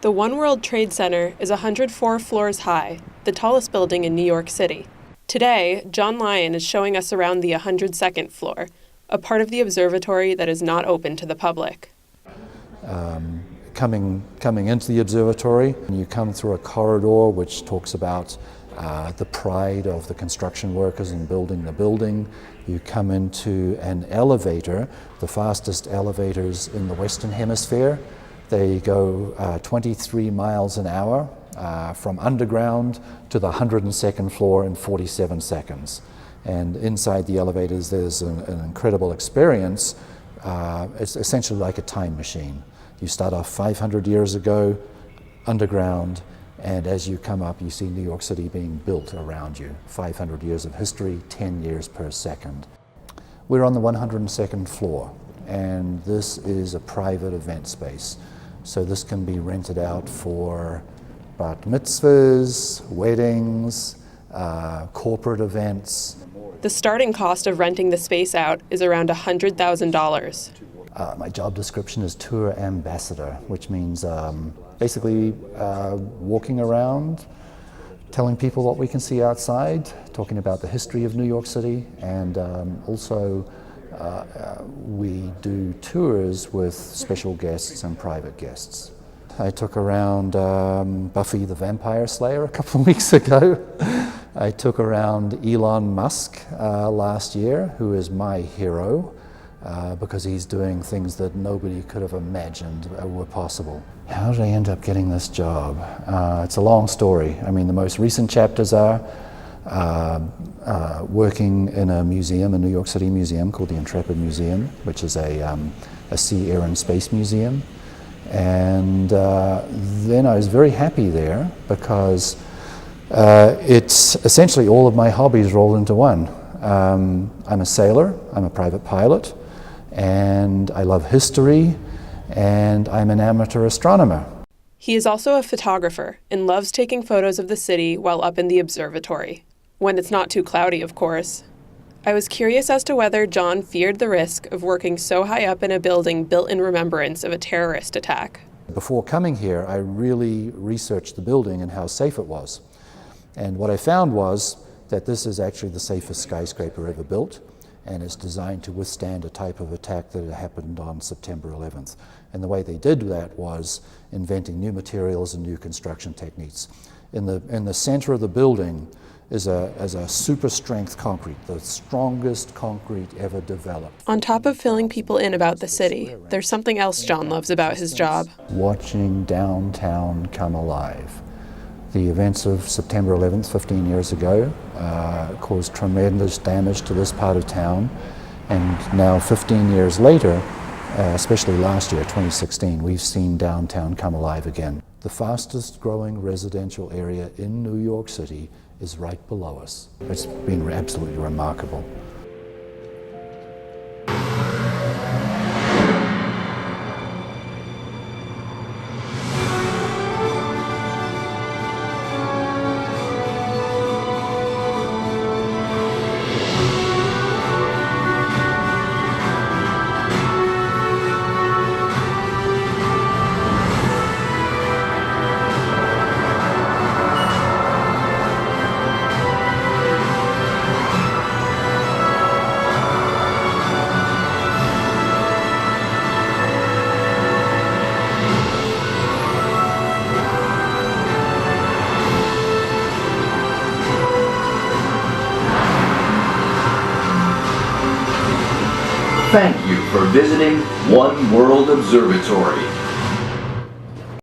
The One World Trade Center is 104 floors high, the tallest building in New York City. Today, John Lyon is showing us around the 102nd floor, a part of the observatory that is not open to the public. Coming into the observatory, you come through a corridor which talks about the pride of the construction workers in building the building. You come into an elevator, the fastest elevators in the Western Hemisphere. They go 23 miles an hour from underground to the 102nd floor in 47 seconds. And inside the elevators there's an incredible experience. It's essentially like a time machine. You start off 500 years ago, underground, and as you come up you see New York City being built around you. 500 years of history, 10 years per second. We're on the 102nd floor, and this is a private event space. So this can be rented out for bat mitzvahs, weddings, corporate events. The starting cost of renting the space out is around $100,000. My job description is tour ambassador, which means basically walking around, telling people what we can see outside, talking about the history of New York City, and also we do tours with special guests and private guests. I took around Buffy the Vampire Slayer a couple of weeks ago. I took around Elon Musk last year, who is my hero, because he's doing things that nobody could have imagined were possible. How did I end up getting this job? It's a long story. I mean, the most recent chapters are working in a museum, a New York City museum called the Intrepid Museum, which is a sea, air, and space museum. And then I was very happy there because it's essentially all of my hobbies rolled into one. I'm a sailor, I'm a private pilot, and I love history, and I'm an amateur astronomer. He is also a photographer and loves taking photos of the city while up in the observatory. When it's not too cloudy, of course. I was curious as to whether John feared the risk of working so high up in a building built in remembrance of a terrorist attack. Before coming here, I really researched the building and how safe it was. And what I found was that this is actually the safest skyscraper ever built, and it's designed to withstand a type of attack that happened on September 11th. And the way they did that was inventing new materials and new construction techniques. In the center of the building is a super strength concrete, the strongest concrete ever developed. On top of filling people in about the city, there's something else John loves about his job. Watching downtown come alive. The events of September 11th, 15 years ago, caused tremendous damage to this part of town. And now 15 years later, especially last year, 2016, we've seen downtown come alive again. The fastest growing residential area in New York City is right below us. It's been absolutely remarkable. Thank you for visiting One World Observatory.